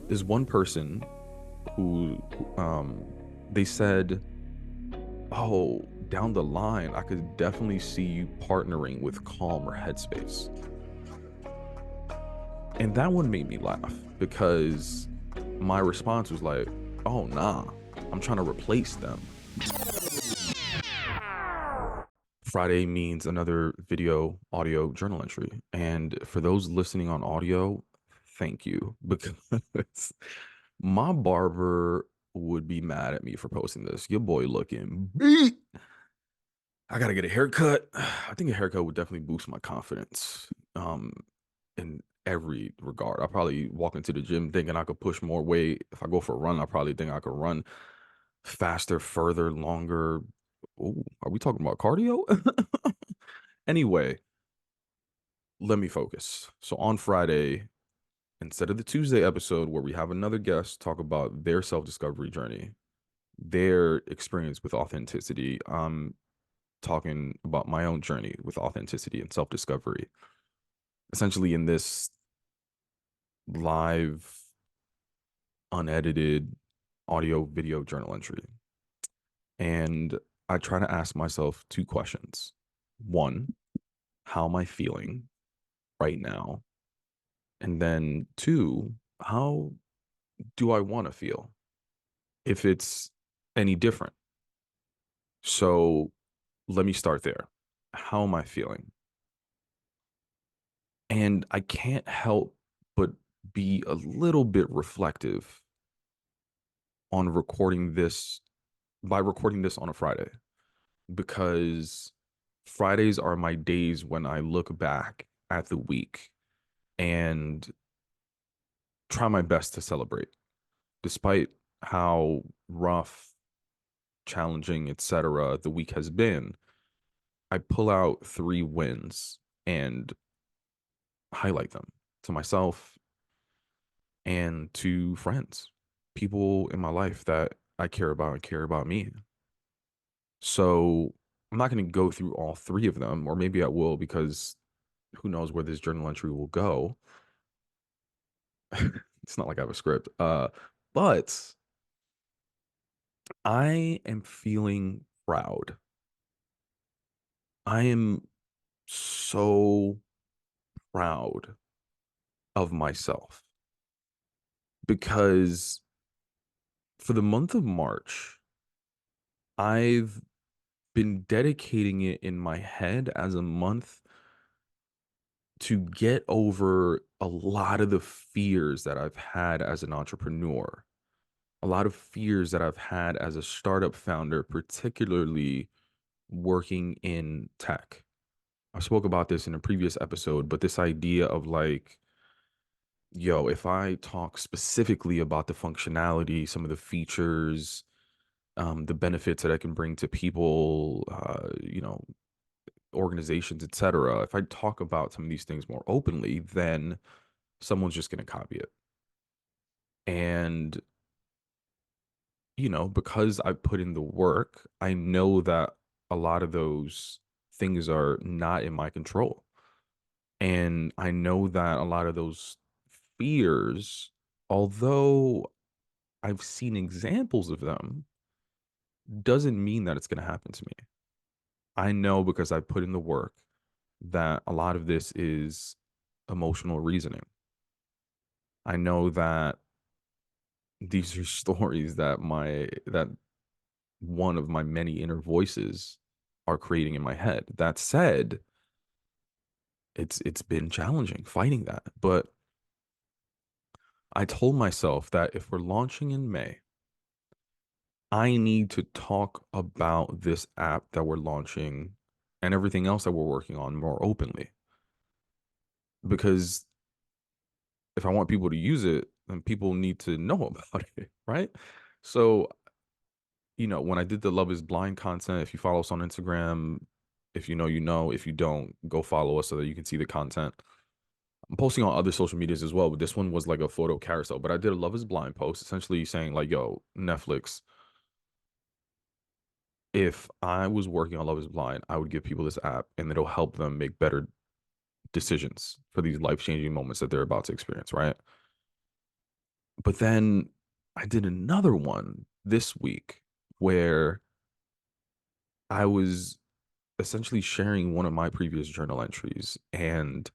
There's one person who they said, "Oh, down the line, I could definitely see you partnering with Calm or Headspace." And that one made me laugh because my response was like, "Oh, nah, I'm trying to replace them." Friday means another video, audio journal entry. And for those listening on audio, thank you because my barber would be mad at me for posting this. Your boy looking beat. I gotta get a haircut. I think a haircut would definitely boost my confidence. In every regard. I probably walk into the gym thinking I could push more weight. If I go for a run, I probably think I could run faster, further, longer. Ooh, are we talking about cardio? Anyway, let me focus. So on Friday, instead of the Tuesday episode where we have another guest talk about their self-discovery journey, their experience with authenticity, I'm talking about my own journey with authenticity and self-discovery. Essentially in this live, unedited audio video journal entry. And I try to ask myself two questions. One, how am I feeling right now? And then two, how do I want to feel if it's any different? So let me start there. How am I feeling? And I can't help but be a little bit reflective on recording this by recording this on a Friday because Fridays are my days when I look back at the week and try my best to celebrate despite how rough, challenging, etc. the week has been. I pull out three wins and highlight them to myself and to friends, people in my life that I care about and care about me. So I'm not going to go through all three of them, or maybe I will because who knows where this journal entry will go. It's not like I have a script. But I am feeling proud. I am so proud of myself because for the month of March, I've been dedicating it in my head as a month to get over a lot of the fears that I've had as an entrepreneur, a lot of fears that I've had as a startup founder, particularly working in tech. I spoke about this in a previous episode, but this idea of like, yo, if I talk specifically about the functionality, some of the features, the benefits that I can bring to people, organizations, etc. If I talk about some of these things more openly, then someone's just going to copy it. And, because I put in the work, I know that a lot of those things are not in my control. And I know that a lot of those fears, although I've seen examples of them, doesn't mean that it's going to happen to me. I know because I put in the work that a lot of this is emotional reasoning. I know that these are stories that one of my many inner voices are creating in my head. That said, it's been challenging fighting that. But I told myself that if we're launching in May, I need to talk about this app that we're launching and everything else that we're working on more openly. Because if I want people to use it, then people need to know about it, right? So, when I did the Love is Blind content, if you follow us on Instagram, if you know, you know. If you don't, go follow us so that you can see the content. I'm posting on other social medias as well, but this one was like a photo carousel. But I did a Love is Blind post essentially saying, like, yo, Netflix, if I was working on Love is Blind, I would give people this app and it'll help them make better decisions for these life-changing moments that they're about to experience, right? But then I did another one this week where I was essentially sharing one of my previous journal entries. And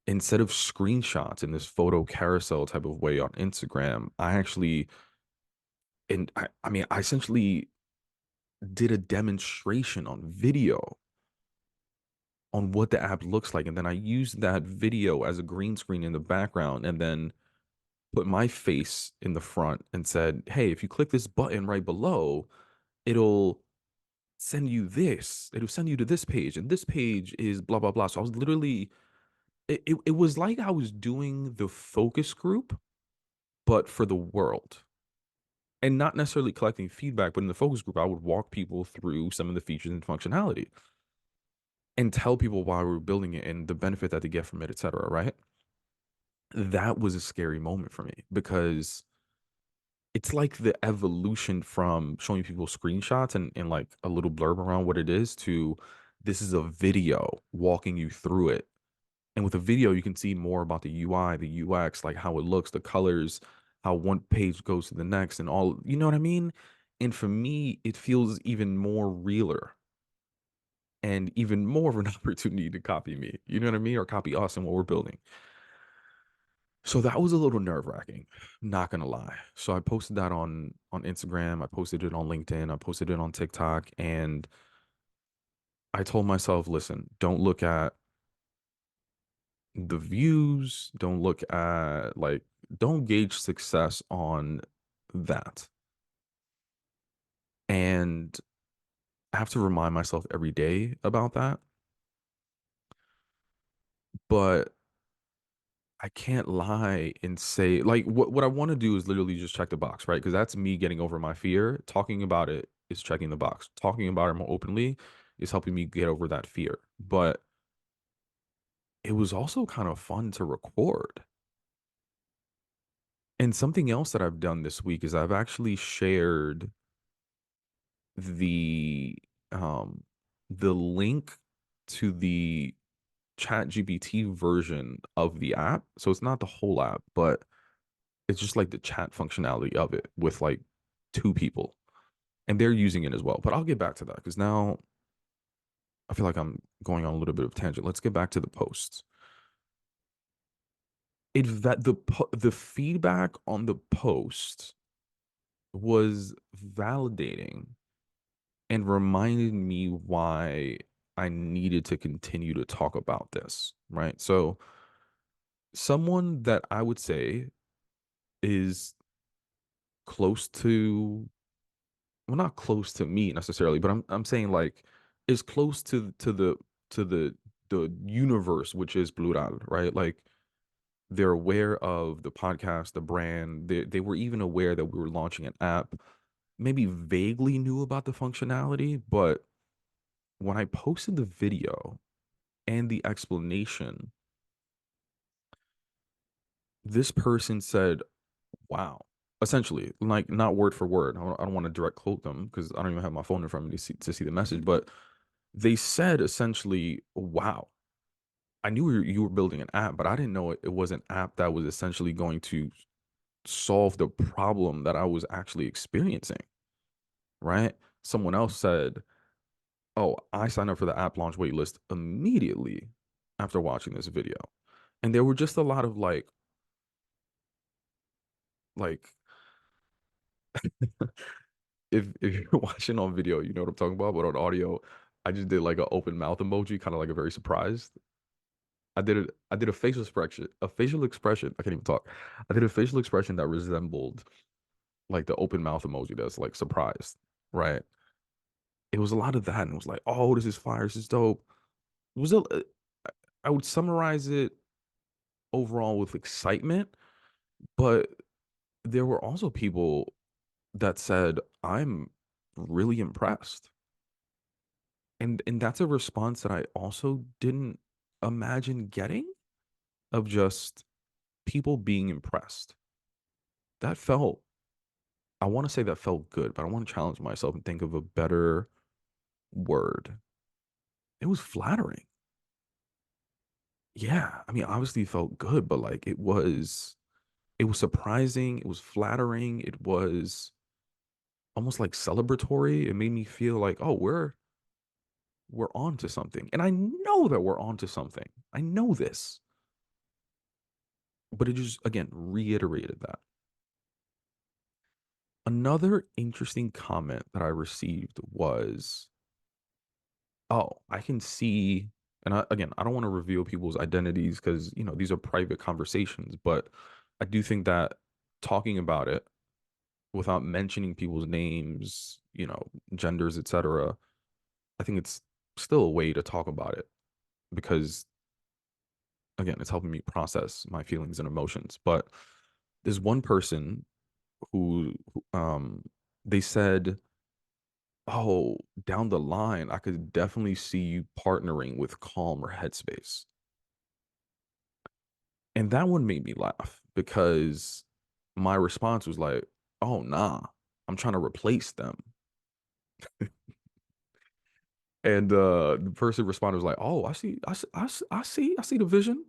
instead of screenshots in this photo carousel type of way on Instagram, I actually, and I mean, I essentially did a demonstration on video on what the app looks like. And then I used that video as a green screen in the background and then put my face in the front and said, hey, if you click this button right below, it'll send you this. It'll send you to this page. And this page is blah, blah, blah. So I was literally, it was like I was doing the focus group, but for the world. And not necessarily collecting feedback, but in the focus group, I would walk people through some of the features and functionality and tell people why we were building it and the benefit that they get from it, etc. Right? That was a scary moment for me because it's like the evolution from showing people screenshots and like a little blurb around what it is to this is a video walking you through it. And with a video, you can see more about the UI, the UX, like how it looks, the colors, how one page goes to the next, and all, you know what I mean? And for me, it feels even more realer and even more of an opportunity to copy me. You know what I mean? Or copy us and what we're building. So that was a little nerve-wracking, not gonna lie. So I posted that on Instagram, I posted it on LinkedIn, I posted it on TikTok, and I told myself, listen, don't look at the views, don't look at like don't gauge success on that. And I have to remind myself every day about that. But I can't lie and say like what I want to do is literally just check the box, right? Because that's me getting over my fear. Talking about it is checking the box. Talking about it more openly is helping me get over that fear. But it was also kind of fun to record. And something else that I've done this week is I've actually shared the um the link to the chat GPT version of the app. So it's not the whole app, but it's just like the chat functionality of it with like two people and they're using it as well. But I'll get back to that because now I feel like I'm going on a little bit of tangent. Let's get back to the posts. It that the feedback on the post was validating and reminded me why I needed to continue to talk about this, right? So someone that I would say is close to, well, not close to me necessarily, but I'm saying like is close to the universe, which is Plurawl, right? Like they're aware of the podcast, the brand. They were even aware that we were launching an app. Maybe vaguely knew about the functionality, but when I posted the video and the explanation, this person said, "Wow." Essentially, like not word for word. I don't want to direct quote them because I don't even have my phone in front of me to see the message, but they said essentially, wow, I knew you were building an app, but I didn't know it was an app that was essentially going to solve the problem that I was actually experiencing, right? Someone else said, oh, I signed up for the app launch waitlist immediately after watching this video. And there were just a lot of like if you're watching on video, you know what I'm talking about, but on audio, I just did like an open mouth emoji, kind of like a very surprised. I did a facial expression. I can't even talk. I did a facial expression that resembled like the open mouth emoji that's like surprised, right? It was a lot of that, and it was like, oh, this is fire, this is dope. It was a, I would summarize it overall with excitement, but there were also people that said, I'm really impressed. And that's a response that I also didn't imagine getting of just people being impressed. That felt, I want to say that felt good, but I want to challenge myself and think of a better word. It was flattering. Yeah. I mean, obviously it felt good, but like it was. It was surprising, it was flattering, it was almost like celebratory. It made me feel like, oh, we're on to something. And I know that we're on to something. I know this. But it just again reiterated that. Another interesting comment that I received was, oh, I can see, and again, I don't want to reveal people's identities because, these are private conversations, but I do think that talking about it without mentioning people's names, genders, etc., I think it's still a way to talk about it because, again, it's helping me process my feelings and emotions. But there's one person who they said, oh, down the line, I could definitely see you partnering with Calm or Headspace. And that one made me laugh because my response was like, oh, nah, I'm trying to replace them. And the person responded was like, oh, I see, I see the vision,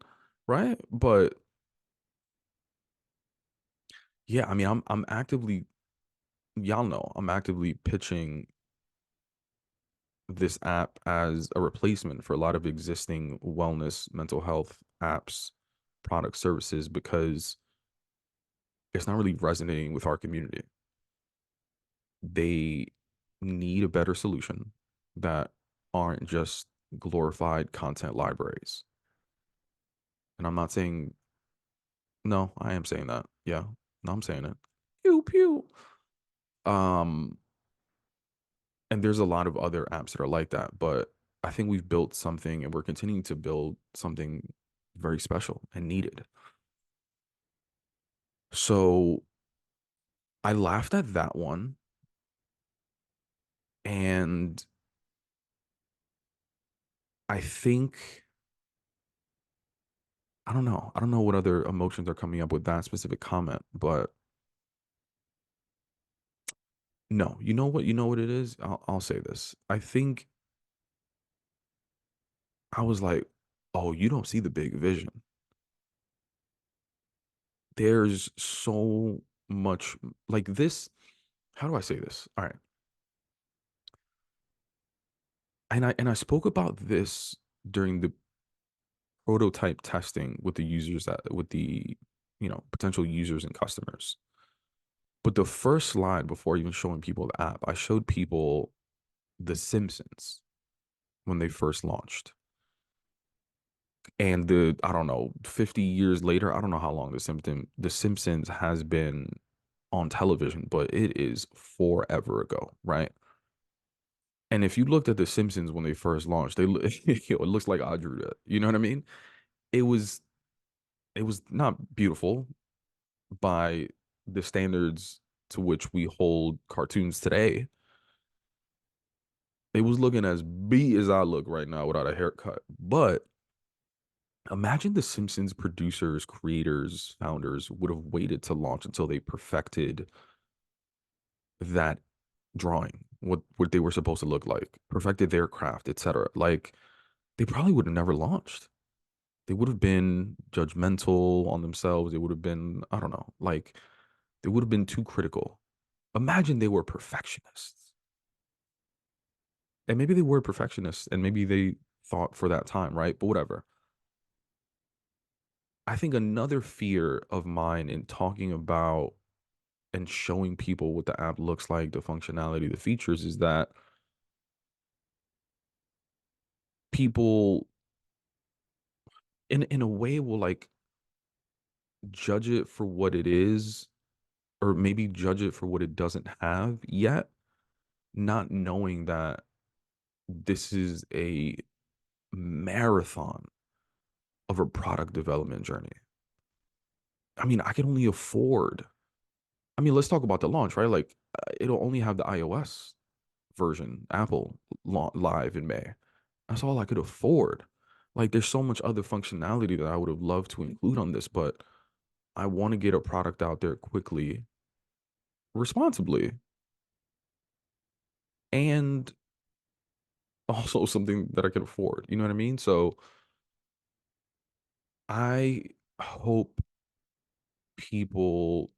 right? But yeah, I mean, I'm actively, y'all know, I'm actively pitching this app as a replacement for a lot of existing wellness, mental health apps, product services because it's not really resonating with our community. They need a better solution that aren't just glorified content libraries. And I'm not saying, no, I am saying that. Yeah, no, I'm saying it. Pew pew. Um, and there's a lot of other apps that are like that, but I think we've built something and we're continuing to build something very special and needed. So I laughed at that one and I think I don't know. I don't know what other emotions are coming up with that specific comment, but no, you know what it is? I'll say this. I think I was like, "Oh, you don't see the big vision." There's so much like this. How do I say this? All right. And I spoke about this during the prototype testing with the users that with the, potential users and customers. But the first slide before even showing people the app, I showed people The Simpsons when they first launched. And I don't know, 50 years later, I don't know how long The Simpsons has been on television, but it is forever ago, right? And if you looked at The Simpsons when they first launched, it looks like I drew that. You know what I mean? It was it was not beautiful by the standards to which we hold cartoons today. It was looking as beat as I look right now without a haircut. But imagine the Simpsons producers, creators, founders would have waited to launch until they perfected that drawing, what they were supposed to look like, perfected their craft, etc. Like they probably would have never launched. They would have been judgmental on themselves. They would have been, I don't know, like they would have been too critical. Imagine they were perfectionists. And maybe they were perfectionists and maybe they thought for that time, right? But whatever. I think another fear of mine in talking about and showing people what the app looks like, the functionality, the features is that people in a way will like judge it for what it is or maybe judge it for what it doesn't have yet, not knowing that this is a marathon of a product development journey. I mean, I can only afford. I mean, let's talk about the launch, right? Like, it'll only have the iOS version, Apple live in May. That's all I could afford. Like, there's so much other functionality that I would have loved to include on this, but I want to get a product out there quickly, responsibly, and also something that I can afford. You know what I mean? So I hope people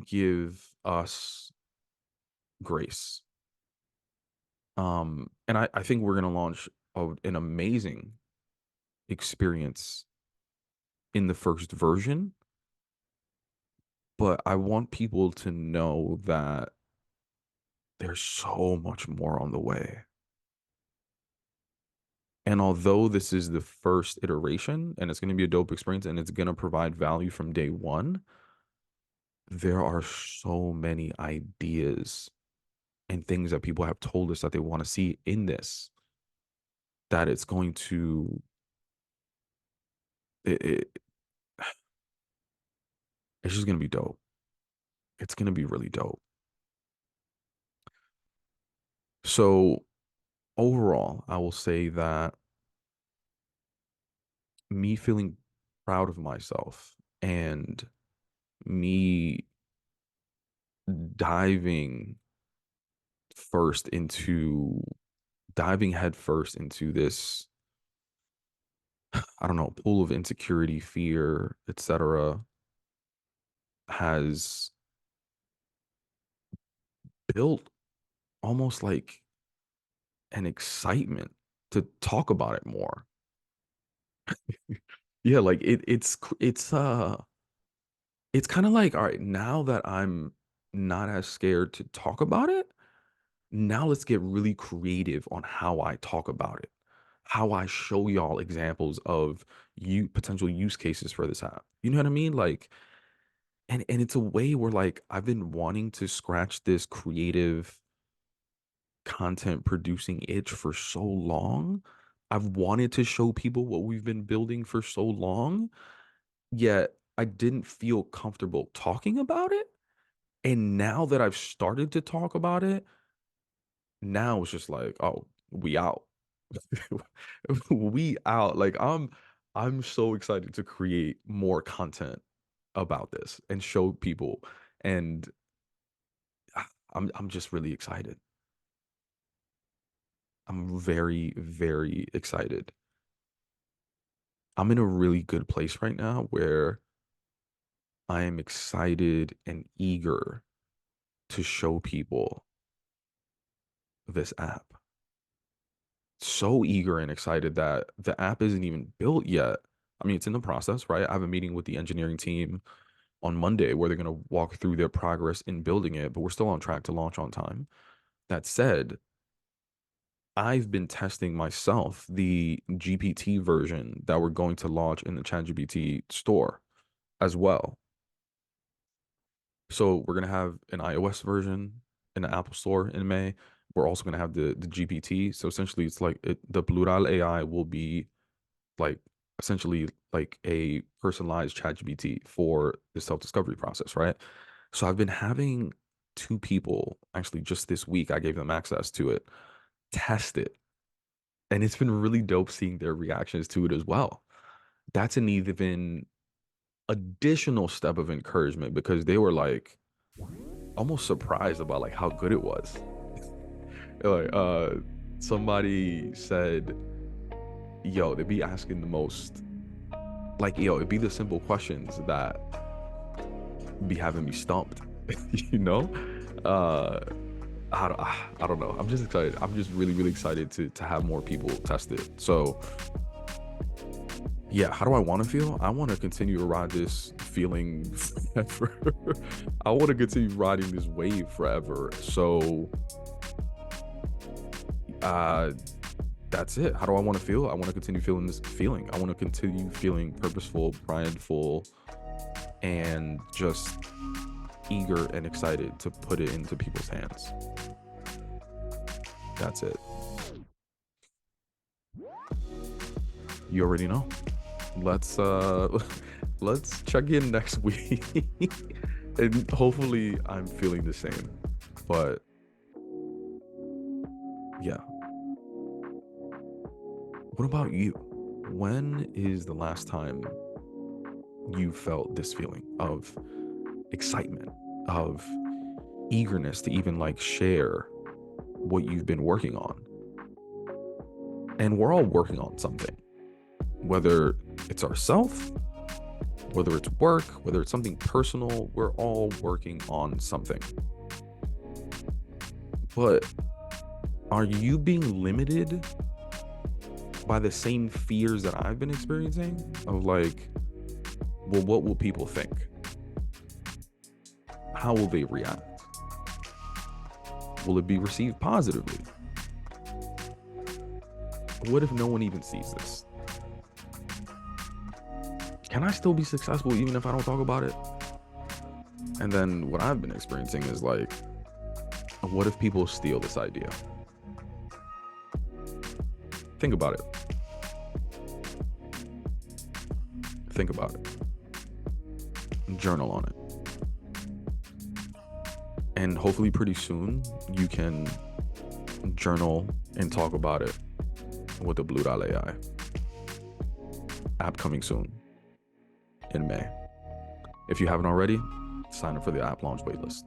give us grace. And I think we're gonna launch an amazing experience in the first version, but I want people to know that there's so much more on the way. And although this is the first iteration and it's going to be a dope experience and it's going to provide value from day one, there are so many ideas and things that people have told us that they want to see in this that it's going to it it's just going to be dope. It's going to be really dope. So overall, I will say that me feeling proud of myself and me diving first into diving head first into this, I don't know, pool of insecurity, fear, etc., has built almost like an excitement to talk about it more. Yeah, like it's kind of like, all right, now that I'm not as scared to talk about it, now let's get really creative on how I talk about it, how I show y'all examples of you potential use cases for this app. You know what I mean? Like, and it's a way where like I've been wanting to scratch this creative content producing itch for so long. I've wanted to show people what we've been building for so long, yet I didn't feel comfortable talking about it. And now that I've started to talk about it, now it's just like, oh, we out. We out. Like I'm so excited to create more content about this and show people. And I'm just really excited. I'm very, very excited. I'm in a really good place right now where I am excited and eager to show people this app. So eager and excited that the app isn't even built yet. I mean, it's in the process, right? I have a meeting with the engineering team on Monday where they're going to walk through their progress in building it, but we're still on track to launch on time. That said, I've been testing myself the GPT version that we're going to launch in the ChatGPT store as well. So we're gonna have an iOS version in the Apple Store in May. We're also gonna have the GPT. So essentially, it's like the Plurawl AI will be like essentially like a personalized ChatGPT for the self-discovery process, right? So I've been having two people actually just this week. I gave them access to it, test it, and it's been really dope seeing their reactions to it as well. That's an even additional step of encouragement because they were like almost surprised about like how good it was. Like somebody said, yo, they'd be asking the most like, yo, it'd be the simple questions that be having me stumped, you know? Uh I don't know. I'm just excited. I'm just really, really excited to have more people test it. So yeah, how do I want to feel? I want to continue to ride this feeling forever. I want to continue riding this wave forever. So uh that's it. How do I want to feel? I want to continue feeling this feeling. I want to continue feeling purposeful, prideful, and just eager and excited to put it into people's hands. That's it. You already know. Let's let's check in next week. And hopefully I'm feeling the same. But yeah. What about you? When is the last time you felt this feeling of excitement, of eagerness to even like share what you've been working on? And we're all working on something, whether it's ourselves Whether it's work, whether it's something personal, we're all working on something. But are you being limited by the same fears that I've been experiencing? Of like, well, what will people think? How will they react? Will it be received positively? What if no one even sees this? Can I still be successful even if I don't talk about it? And then what I've been experiencing is like, what if people steal this idea? Think about it. Think about it. Journal on it. And hopefully pretty soon you can journal and talk about it with the Plurawl AI app coming soon in May. If you haven't already, sign up for the app launch waitlist.